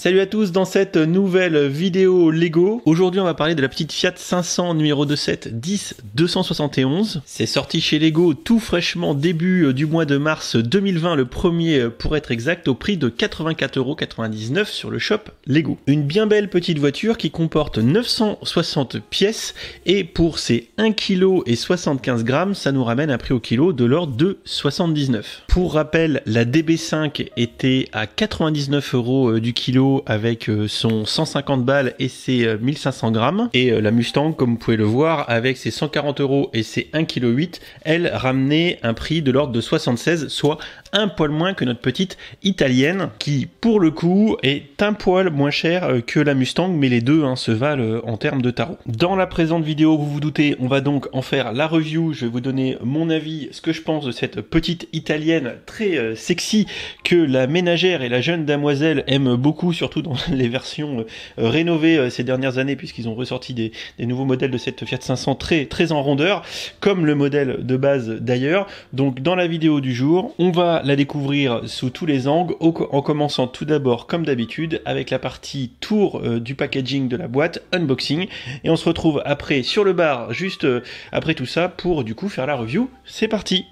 Salut à tous dans cette nouvelle vidéo Lego. Aujourd'hui on va parler de la petite Fiat 500 numéro 27 10 271. C'est sorti chez Lego tout fraîchement début du mois de mars 2020, le premier pour être exact, au prix de 84,99 € sur le shop Lego. Une bien belle petite voiture qui comporte 960 pièces et pour ses 1 kg et 75 grammes, ça nous ramène un prix au kilo de l'ordre de 79. Pour rappel, la DB5 était à 99 € du kilo avec son 150 balles et ses 1500 grammes. Et la Mustang, comme vous pouvez le voir, avec ses 140 € et ses 1,8 kg, elle ramenait un prix de l'ordre de 76, soit un poil moins que notre petite italienne, qui pour le coup est un poil moins cher que la Mustang, mais les deux se valent en termes de tarot. Dans la présente vidéo, vous vous doutez, on va donc en faire la review. Je vais vous donner mon avis, ce que je pense de cette petite italienne très sexy que la ménagère et la jeune damoiselle aiment beaucoup, surtout dans les versions rénovées ces dernières années, puisqu'ils ont ressorti des nouveaux modèles de cette Fiat 500 très en rondeur, comme le modèle de base d'ailleurs. Donc dans la vidéo du jour, on va la découvrir sous tous les angles, en commençant tout d'abord comme d'habitude avec la partie tour du packaging de la boîte, unboxing, et on se retrouve après sur le bar juste après tout ça pour du coup faire la review. C'est parti!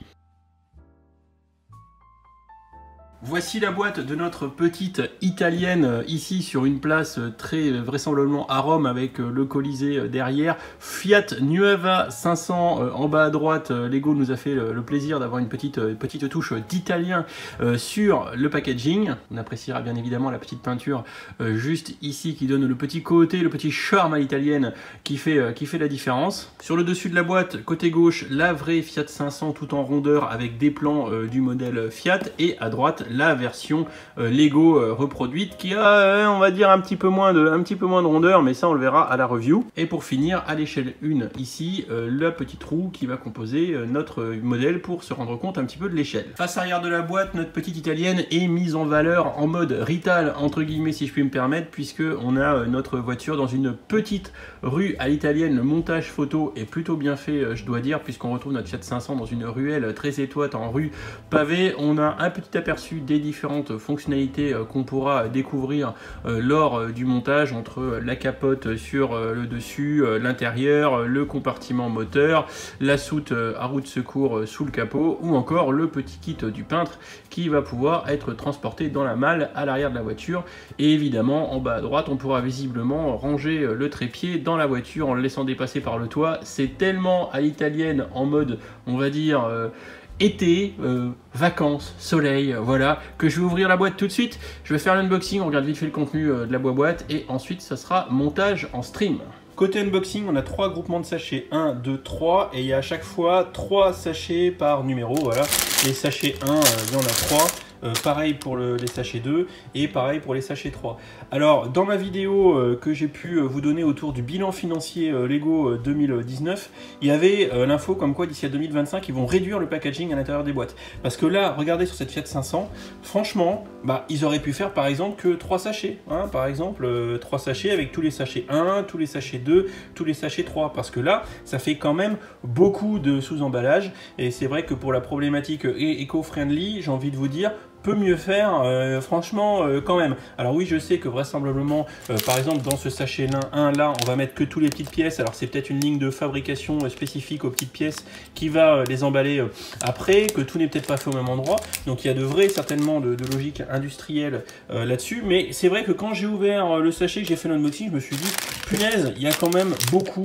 Voici la boîte de notre petite italienne ici sur une place très vraisemblablement à Rome avec le Colisée derrière. Fiat Nuova 500 en bas à droite. Lego nous a fait le plaisir d'avoir une petite touche d'italien sur le packaging. On appréciera bien évidemment la petite peinture juste ici qui donne le petit côté, le petit charme à l'italienne qui fait la différence. Sur le dessus de la boîte, côté gauche, la vraie Fiat 500 tout en rondeur avec des plans du modèle Fiat, et à droite la version Lego reproduite qui a on va dire un petit peu moins de rondeur, mais ça on le verra à la review. Et pour finir, à l'échelle 1 ici, la petite roue qui va composer notre modèle pour se rendre compte un petit peu de l'échelle. Face arrière de la boîte, notre petite italienne est mise en valeur en mode rital entre guillemets si je puis me permettre, puisque on a notre voiture dans une petite rue à l'italienne. Le montage photo est plutôt bien fait, je dois dire, puisqu'on retrouve notre Fiat 500 dans une ruelle très étroite en rue pavée. On a un petit aperçu des différentes fonctionnalités qu'on pourra découvrir lors du montage, entre la capote sur le dessus, l'intérieur, le compartiment moteur, la soute à roue de secours sous le capot, ou encore le petit kit du peintre qui va pouvoir être transporté dans la malle à l'arrière de la voiture. Et évidemment, en bas à droite, on pourra visiblement ranger le trépied dans la voiture en le laissant dépasser par le toit. C'est tellement à l'italienne en mode, on va dire, été, vacances, soleil, voilà, que je vais ouvrir la boîte tout de suite. Je vais faire l'unboxing, on regarde vite fait le contenu de la boîte, et ensuite ça sera montage en stream. Côté unboxing, on a 3 groupements de sachets, 1, 2, 3, et il y a à chaque fois 3 sachets par numéro, voilà. Les sachets 1, il y en a 3. Pareil pour les sachets 2 et pareil pour les sachets 3. Alors dans ma vidéo que j'ai pu vous donner autour du bilan financier Lego 2019, il y avait l'info comme quoi d'ici à 2025 ils vont réduire le packaging à l'intérieur des boîtes. Parce que là, regardez sur cette Fiat 500, franchement, ils auraient pu faire par exemple que 3 sachets. Par exemple 3 sachets avec tous les sachets 1, tous les sachets 2, tous les sachets 3. Parce que là, ça fait quand même beaucoup de sous-emballage. Et c'est vrai que pour la problématique éco-friendly, j'ai envie de vous dire, peut mieux faire, franchement, quand même. Alors oui, je sais que vraisemblablement, par exemple, dans ce sachet 1 là, on va mettre que toutes les petites pièces. Alors c'est peut-être une ligne de fabrication spécifique aux petites pièces qui va les emballer après, que tout n'est peut-être pas fait au même endroit. Donc il y a de vraies, certainement, de logique industrielle là-dessus. Mais c'est vrai que quand j'ai ouvert le sachet, que j'ai fait l'unboxing, je me suis dit, punaise, il y a quand même beaucoup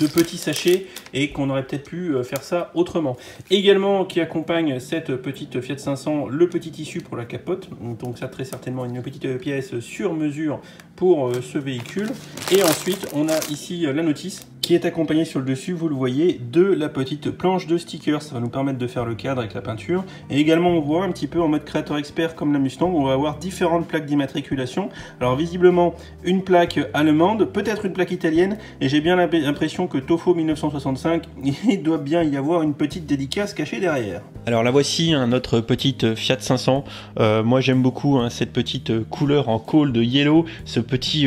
de petits sachets et qu'on aurait peut-être pu faire ça autrement. Également, qui accompagne cette petite Fiat 500, le petit tissu pour la capote. Donc ça, très certainement une petite pièce sur mesure pour ce véhicule. Et ensuite, on a ici la notice qui est accompagnée sur le dessus, vous le voyez, de la petite planche de stickers. Ça va nous permettre de faire le cadre avec la peinture. Et également, on voit un petit peu en mode créateur expert comme la Mustang, on va avoir différentes plaques d'immatriculation. Alors visiblement, une plaque allemande, peut-être une plaque italienne, et j'ai bien l'impression que Tofo 1965, il doit bien y avoir une petite dédicace cachée derrière. Alors la voici, notre petite Fiat 500. Moi j'aime beaucoup cette petite couleur en cold yellow, ce petit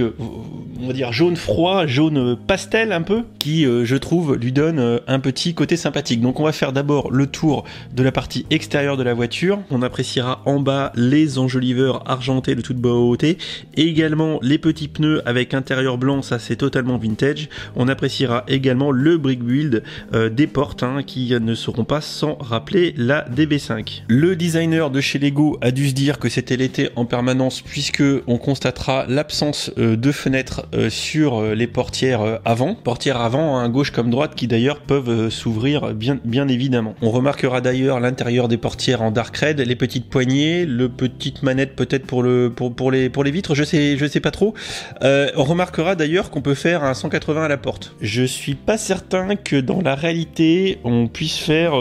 on va dire jaune froid, jaune pastel un peu, qui je trouve lui donne un petit côté sympathique. Donc on va faire d'abord le tour de la partie extérieure de la voiture. On appréciera en bas les enjoliveurs argentés de toute beauté, et également les petits pneus avec intérieur blanc, ça c'est totalement vintage. On appréciera également le brick build des portes qui ne seront pas sans rappeler la DB5. Le designer de chez Lego a dû se dire que c'était l'été en permanence, puisque on constatera l'absence de fenêtres sur les portières avant. Portières avant, gauche comme droite, qui d'ailleurs peuvent s'ouvrir bien évidemment. On remarquera d'ailleurs l'intérieur des portières en dark red, les petites poignées, le petite manette peut-être pour les vitres, je sais pas trop. On remarquera d'ailleurs qu'on peut faire un 180 à la porte. Je suis pas certain que dans la réalité on puisse faire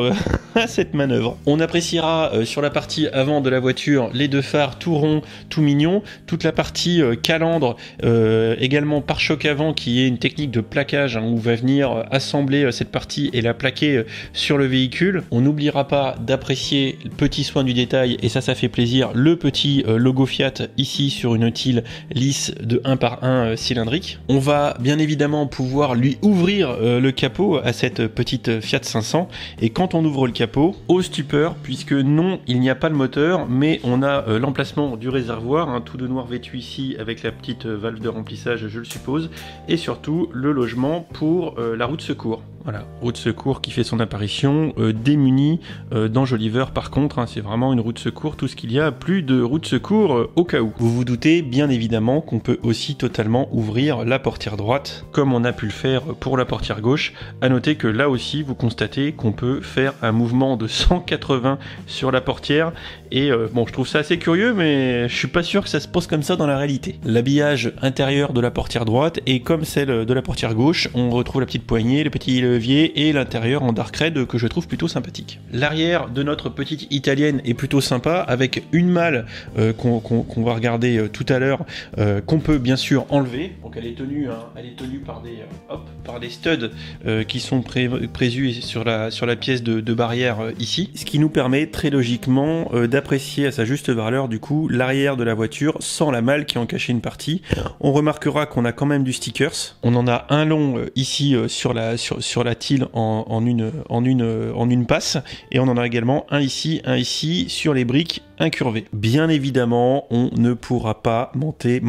cette manœuvre. On appréciera sur la partie avant de la voiture les deux phares tout ronds, tout mignons, toute la partie calandre, également pare-choc avant, qui est une technique de plaquage où on va venir assembler cette partie et la plaquer sur le véhicule. On n'oubliera pas d'apprécier le petit soin du détail, et ça fait plaisir, le petit logo Fiat ici sur une tile lisse de 1 par 1 cylindrique. On va bien évidemment pouvoir lui ouvrir le capot à cette petite Fiat 500, et quand on ouvre le capot, au stupeur, puisque non, il n'y a pas le moteur, mais on a l'emplacement du réservoir, tout de noir vêtu ici avec la petite valve de remplissage, je le suppose, et surtout le logement pour la roue de secours. Voilà, roue de secours qui fait son apparition, démunie d'enjoliveurs par contre, c'est vraiment une roue de secours, tout ce qu'il y a, plus de roue de secours au cas où. Vous vous doutez bien évidemment qu'on peut aussi totalement ouvrir la portière droite, comme on a pu le faire pour la portière gauche. À noter que là aussi, vous constatez qu'on peut faire un mouvement de 180 sur la portière, et bon, je trouve ça assez curieux, mais je suis pas sûr que ça se pose comme ça dans la réalité. L'habillage intérieur de la portière droite est comme celle de la portière gauche, on retrouve la petite poignée, les petits levier et l'intérieur en dark red que je trouve plutôt sympathique. L'arrière de notre petite italienne est plutôt sympa, avec une malle qu'on va regarder tout à l'heure, qu'on peut bien sûr enlever. Donc elle est tenue par des studs qui sont prévus sur la pièce de barrière ici, ce qui nous permet très logiquement d'apprécier à sa juste valeur du coup l'arrière de la voiture sans la malle qui en cachait une partie. On remarquera qu'on a quand même du stickers. On en a un long ici sur la tile en une passe, et on en a également un ici sur les briques incurvées. Bien évidemment, on ne pourra pas manquer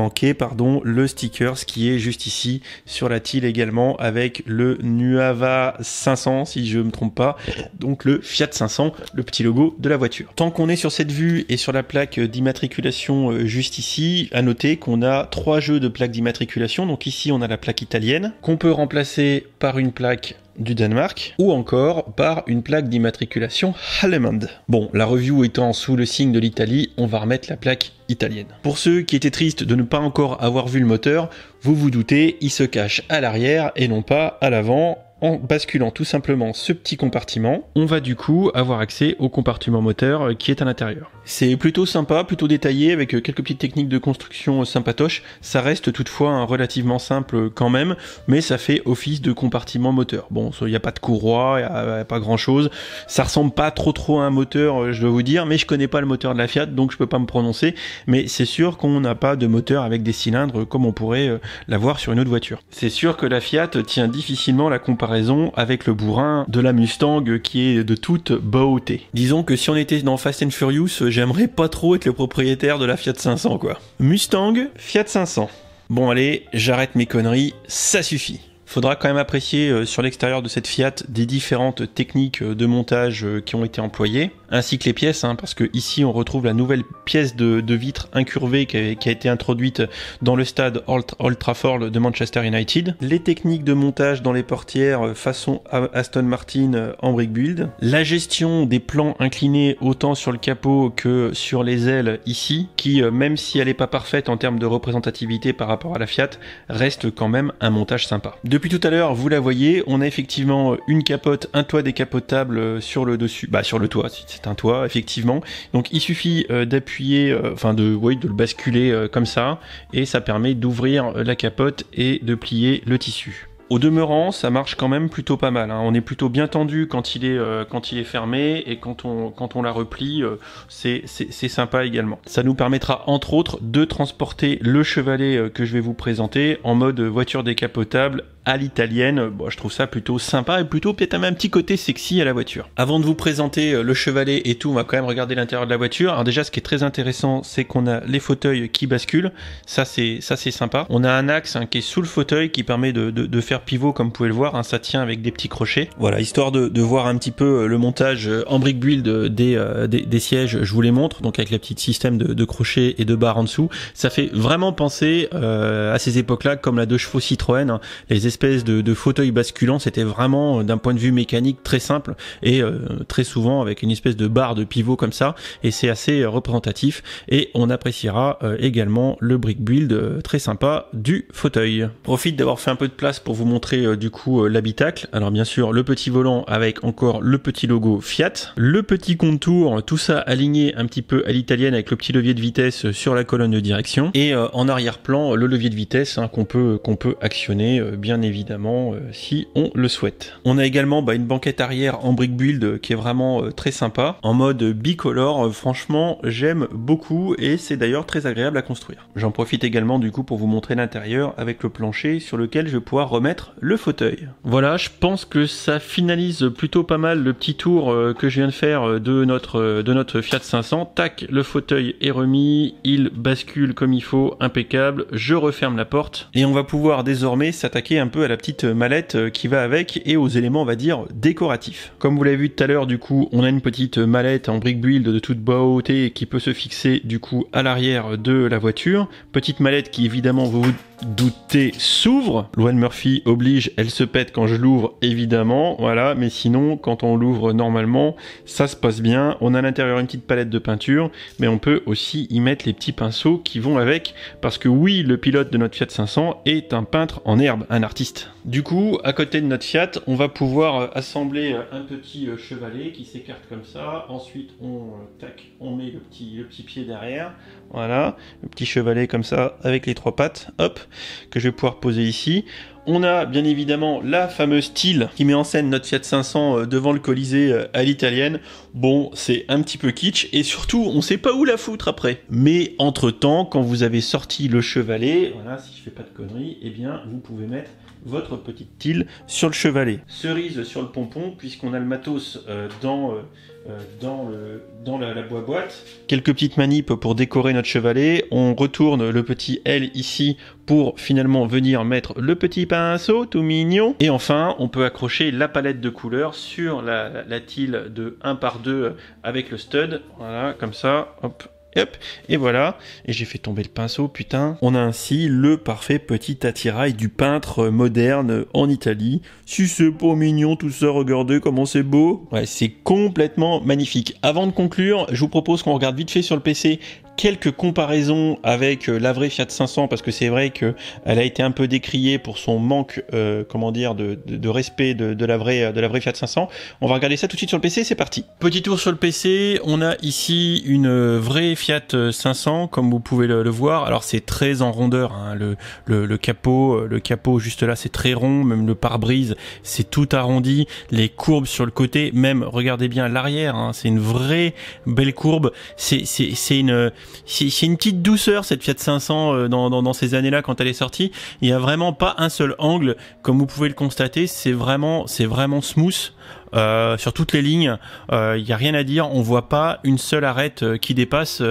le stickers qui est juste ici sur la tile également, avec le Nuava 500 si je me trompe pas, donc le Fiat 500, le petit logo de la voiture. Tant qu'on est sur cette vue et sur la plaque d'immatriculation juste ici, à noter qu'on a 3 jeux de plaques d'immatriculation. Donc ici on a la plaque italienne qu'on peut remplacer par une plaque du Danemark, ou encore par une plaque d'immatriculation allemande. Bon, la review étant sous le signe de l'Italie, on va remettre la plaque italienne. Pour ceux qui étaient tristes de ne pas encore avoir vu le moteur, vous vous doutez, il se cache à l'arrière et non pas à l'avant. En basculant tout simplement ce petit compartiment, on va du coup avoir accès au compartiment moteur qui est à l'intérieur. C'est plutôt sympa, plutôt détaillé, avec quelques petites techniques de construction sympatoches. Ça reste toutefois relativement simple quand même, mais ça fait office de compartiment moteur. Bon, il n'y a pas de courroie, il n'y a pas grand chose. Ça ressemble pas trop à un moteur, je dois vous dire, mais je connais pas le moteur de la Fiat, donc je peux pas me prononcer. Mais c'est sûr qu'on n'a pas de moteur avec des cylindres comme on pourrait l'avoir sur une autre voiture. C'est sûr que la Fiat tient difficilement la comparaison avec le bourrin de la Mustang qui est de toute beauté. Disons que si on était dans Fast and Furious, j'aimerais pas trop être le propriétaire de la Fiat 500 quoi. Mustang, Fiat 500. Bon allez, j'arrête mes conneries, ça suffit. Faudra quand même apprécier sur l'extérieur de cette Fiat des différentes techniques de montage qui ont été employées, ainsi que les pièces, parce que ici on retrouve la nouvelle pièce de vitre incurvée qui a été introduite dans le stade Old Trafford de Manchester United, les techniques de montage dans les portières façon Aston Martin en brick build, la gestion des plans inclinés autant sur le capot que sur les ailes ici, qui même si elle n'est pas parfaite en termes de représentativité par rapport à la Fiat, reste quand même un montage sympa. Depuis tout à l'heure, vous la voyez, on a effectivement une capote, un toit décapotable sur le dessus, sur le toit, c'est un toit effectivement. Donc il suffit d'appuyer, de le basculer comme ça, et ça permet d'ouvrir la capote et de plier le tissu. Au demeurant, ça marche quand même plutôt pas mal, hein. On est plutôt bien tendu quand il est fermé, et quand on la replie, c'est sympa également. Ça nous permettra entre autres de transporter le chevalet que je vais vous présenter en mode voiture décapotable à l'italienne. Bon, je trouve ça plutôt sympa et plutôt peut-être un petit côté sexy à la voiture. Avant de vous présenter le chevalet et tout, on va quand même regarder l'intérieur de la voiture. Alors déjà, ce qui est très intéressant, c'est qu'on a les fauteuils qui basculent. Ça c'est sympa. On a un axe qui est sous le fauteuil qui permet de faire pivot, comme vous pouvez le voir, hein. Ça tient avec des petits crochets. Voilà, histoire de voir un petit peu le montage en brick build des sièges, je vous les montre. Donc avec le petit système de crochets et de barres en dessous. Ça fait vraiment penser à ces époques-là, comme la 2 chevaux Citroën, hein. Les espèces de fauteuils basculants, c'était vraiment d'un point de vue mécanique très simple et très souvent avec une espèce de barre de pivot comme ça, et c'est assez représentatif, et on appréciera également le brick build très sympa du fauteuil. Profite d'avoir fait un peu de place pour vous montrer du coup l'habitacle. Alors bien sûr le petit volant avec encore le petit logo Fiat, le petit contour, tout ça aligné un petit peu à l'italienne avec le petit levier de vitesse sur la colonne de direction, et en arrière-plan le levier de vitesse, hein, qu'on peut actionner bien évidemment si on le souhaite. On a également une banquette arrière en brick build qui est vraiment très sympa, en mode bicolore. Franchement j'aime beaucoup, et c'est d'ailleurs très agréable à construire. J'en profite également du coup pour vous montrer l'intérieur avec le plancher sur lequel je vais pouvoir remettre le fauteuil. Voilà, je pense que ça finalise plutôt pas mal le petit tour que je viens de faire de notre Fiat 500. Tac, le fauteuil est remis, il bascule comme il faut, impeccable. Je referme la porte et on va pouvoir désormais s'attaquer un peu à la petite mallette qui va avec et aux éléments, on va dire, décoratifs. Comme vous l'avez vu tout à l'heure, du coup, on a une petite mallette en brick build de toute beauté qui peut se fixer du coup à l'arrière de la voiture. Petite mallette qui évidemment, vous vous doutez, s'ouvre. Loi de Murphy oblige, elle se pète quand je l'ouvre évidemment, voilà, mais sinon quand on l'ouvre normalement, ça se passe bien. On a à l'intérieur une petite palette de peinture, mais on peut aussi y mettre les petits pinceaux qui vont avec, parce que oui, le pilote de notre Fiat 500 est un peintre en herbe, un artiste. Du coup, à côté de notre Fiat, on va pouvoir assembler un petit chevalet qui s'écarte comme ça. Ensuite, on met le petit pied derrière. Voilà, le petit chevalet comme ça avec les 3 pattes, hop, que je vais pouvoir poser ici. On a bien évidemment la fameuse tille qui met en scène notre Fiat 500 devant le Colisée à l'italienne. Bon, c'est un petit peu kitsch et surtout on sait pas où la foutre après. Mais entre temps, quand vous avez sorti le chevalet, voilà, si je fais pas de conneries, eh bien vous pouvez mettre votre petite tille sur le chevalet. Cerise sur le pompon, puisqu'on a le matos dans la boîte. Quelques petites manips pour décorer notre chevalet. On retourne le petit L ici pour finalement venir mettre le petit pinceau tout mignon. Et enfin, on peut accrocher la palette de couleurs sur la tille de 1 par 2 avec le stud. Voilà, comme ça, hop. Hop, et voilà, et j'ai fait tomber le pinceau, putain. On a ainsi le parfait petit attirail du peintre moderne en Italie. Si c'est pas mignon tout ça, regardez comment c'est beau. Ouais, c'est complètement magnifique. Avant de conclure, je vous propose qu'on regarde vite fait sur le PC quelques comparaisons avec la vraie Fiat 500, parce que c'est vrai que elle a été un peu décriée pour son manque, comment dire, de respect de la vraie Fiat 500. On va regarder ça tout de suite sur le PC, c'est parti. Petit tour sur le PC, on a ici une vraie Fiat 500, comme vous pouvez le voir. Alors c'est très en rondeur, hein. Le capot juste là, c'est très rond, même le pare-brise, c'est tout arrondi. Les courbes sur le côté, même regardez bien l'arrière, hein, c'est une vraie belle courbe. C'est une petite douceur cette Fiat 500 dans ces années-là quand elle est sortie. Il n'y a vraiment pas un seul angle, comme vous pouvez le constater. C'est vraiment smooth. Sur toutes les lignes, il n'y a rien à dire, on voit pas une seule arête qui dépasse,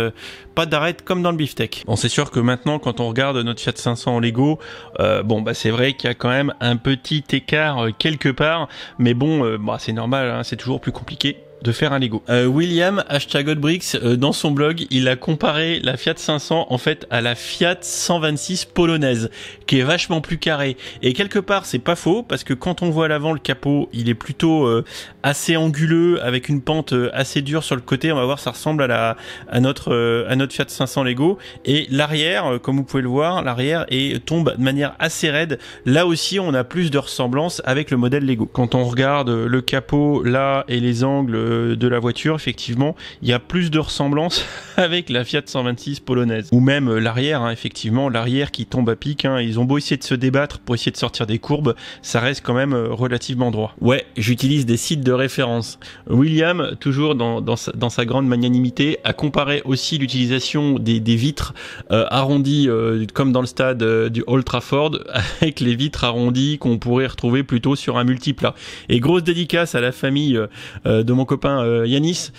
pas d'arête comme dans le beefsteak. Bon, c'est sûr que maintenant quand on regarde notre Fiat 500 en Lego, c'est vrai qu'il y a quand même un petit écart quelque part, mais bon, c'est normal, hein, c'est toujours plus compliqué de faire un Lego. William, #Godbricks, dans son blog, il a comparé la Fiat 500 en fait à la Fiat 126 polonaise, qui est vachement plus carrée. Et quelque part, c'est pas faux, parce que quand on voit à l'avant le capot, il est plutôt assez anguleux, avec une pente assez dure sur le côté. On va voir, ça ressemble à notre Fiat 500 Lego. Et l'arrière, comme vous pouvez le voir, l'arrière tombe de manière assez raide. Là aussi, on a plus de ressemblance avec le modèle Lego. Quand on regarde le capot là et les angles de la voiture, effectivement, il y a plus de ressemblance avec la Fiat 126 polonaise. Ou même l'arrière, hein, effectivement, l'arrière qui tombe à pic. Hein, ils ont beau essayer de se débattre pour essayer de sortir des courbes, ça reste quand même relativement droit. Ouais, j'utilise des sites de référence. William, toujours dans sa grande magnanimité, a comparé aussi l'utilisation des vitres arrondies, comme dans le stade du Old Trafford, avec les vitres arrondies qu'on pourrait retrouver plutôt sur un multiplat. Et grosse dédicace à la famille de mon copain Yanis,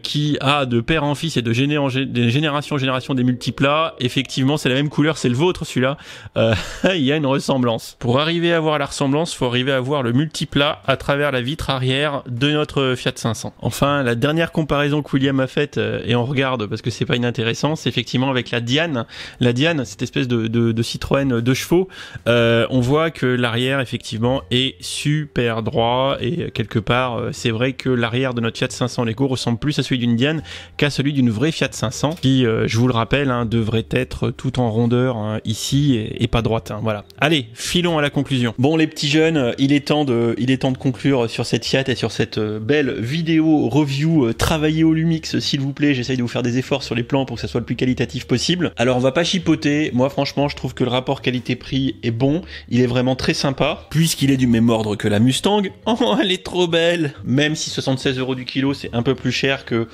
qui a de père en fils et de génération en génération des multiplats. Effectivement, c'est la même couleur, c'est le vôtre celui-là. Il y a une ressemblance. Pour arriver à voir la ressemblance, faut arriver à voir le multiplat à travers la vitre arrière de notre Fiat 500. Enfin, la dernière comparaison que William a faite, et on regarde parce que c'est pas inintéressant, c'est effectivement avec la Diane. La Diane, cette espèce de Citroën 2 chevaux, on voit que l'arrière effectivement est super droit et quelque part c'est vrai que l'arrière de notre Fiat 500 Lego ressemble plus à celui d'une Diane qu'à celui d'une vraie Fiat 500 qui, je vous le rappelle, hein, devrait être tout en rondeur ici et pas droite. Hein, voilà. Allez, filons à la conclusion. Bon les petits jeunes, il est temps de conclure sur cette Fiat et sur cette belle vidéo review travaillée au Lumix, s'il vous plaît. J'essaye de vous faire des efforts sur les plans pour que ça soit le plus qualitatif possible. Alors on va pas chipoter. Moi franchement, je trouve que le rapport qualité-prix est bon. Il est vraiment très sympa puisqu'il est du même ordre que la Mustang. Oh, elle est trop belle. Même si 76 € du kilo, c'est un peu plus cher que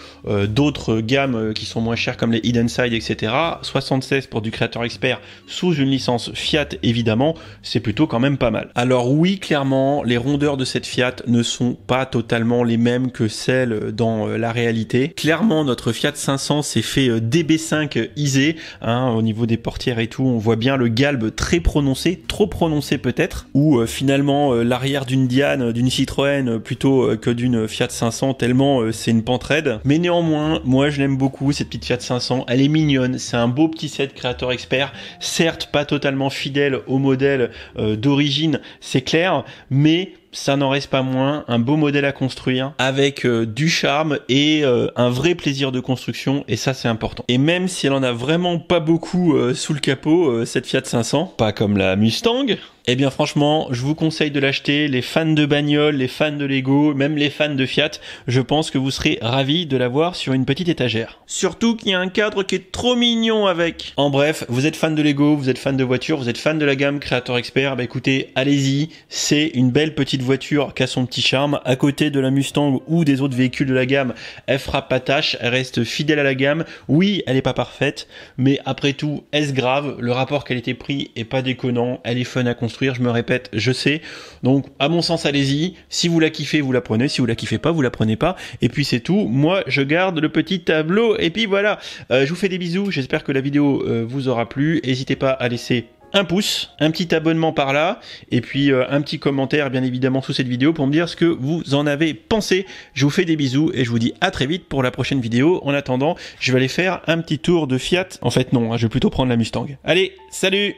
d'autres gammes qui sont moins chères comme les Hidden Side, etc. 76 pour du Creator Expert sous une licence Fiat, évidemment, c'est plutôt quand même pas mal. Alors oui, clairement, les rondeurs de cette Fiat ne sont pas totalement les mêmes que celles dans la réalité. Clairement, notre Fiat 500 s'est fait DB5 isé, hein, au niveau des portières et tout. On voit bien le galbe très prononcé, trop prononcé peut-être, ou finalement l'arrière d'une Diane, d'une Citroën plutôt que d'une Fiat 500, tellement c'est une pente raide. Mais néanmoins, moi je l'aime beaucoup cette petite Fiat 500, elle est mignonne, c'est un beau petit set Creator Expert, certes pas totalement fidèle au modèle d'origine, c'est clair, mais ça n'en reste pas moins un beau modèle à construire avec du charme et un vrai plaisir de construction, et ça c'est important. Et même si elle en a vraiment pas beaucoup sous le capot, cette Fiat 500, pas comme la Mustang, eh bien franchement, je vous conseille de l'acheter. Les fans de bagnole, les fans de Lego, même les fans de Fiat, je pense que vous serez ravis de l'avoir sur une petite étagère. Surtout qu'il y a un cadre qui est trop mignon avec. En bref, vous êtes fan de Lego, vous êtes fan de voitures, vous êtes fan de la gamme Creator Expert, bah écoutez, allez-y, c'est une belle petite voiture qui a son petit charme. À côté de la Mustang ou des autres véhicules de la gamme, elle frappe pas tâche, elle reste fidèle à la gamme. Oui, elle est pas parfaite, mais après tout, est-ce grave? Le rapport qualité-prix est pas déconnant, elle est fun à construire. Je me répète, je sais. Donc, à mon sens, allez-y. Si vous la kiffez, vous la prenez. Si vous la kiffez pas, vous la prenez pas. Et puis, c'est tout. Moi, je garde le petit tableau. Et puis, voilà. Je vous fais des bisous. J'espère que la vidéo vous aura plu. N'hésitez pas à laisser un pouce, un petit abonnement par là, et puis un petit commentaire, bien évidemment, sous cette vidéo pour me dire ce que vous en avez pensé. Je vous fais des bisous et je vous dis à très vite pour la prochaine vidéo. En attendant, je vais aller faire un petit tour de Fiat. En fait, non, je vais plutôt prendre la Mustang. Allez, salut!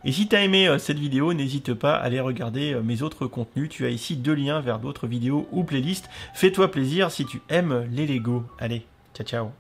Et si tu as aimé cette vidéo, n'hésite pas à aller regarder mes autres contenus. Tu as ici 2 liens vers d'autres vidéos ou playlists. Fais-toi plaisir si tu aimes les Lego. Allez, ciao ciao.